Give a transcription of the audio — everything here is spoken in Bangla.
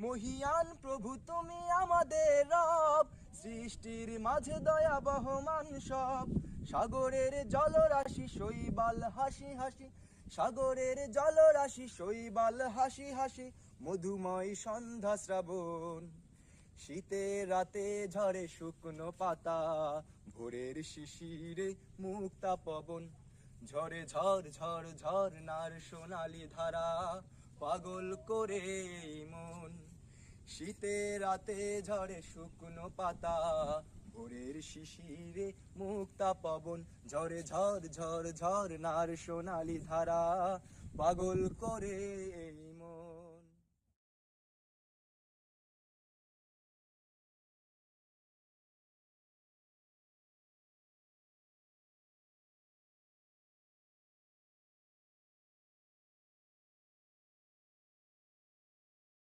মহিয়ান প্রভু তুমি আমাদের রব, সৃষ্টির মাঝে দয়া বহমান সব। সাগরের জলরাশি শৈবাল হাসি হাসি, সাগরের জলরাশি শৈবাল হাসি হাসি, মধুময় সন্ধ্যা শ্রাবণ। শীতের রাতে ঝরে শুকনো পাতা, ভোরের শিশিরে মুক্তা পবন। ঝরে ঝড় ঝড় ঝর্ণার সোনালি ধারা, পাগল করে এই মন। শীতের রাতে ঝরে শুকনো পাতা, ভোরের শিশিরে মুক্তা পবন। ঝরে ঝড় ঝড় ঝর্ণার সোনালি ধারা, পাগল করে এই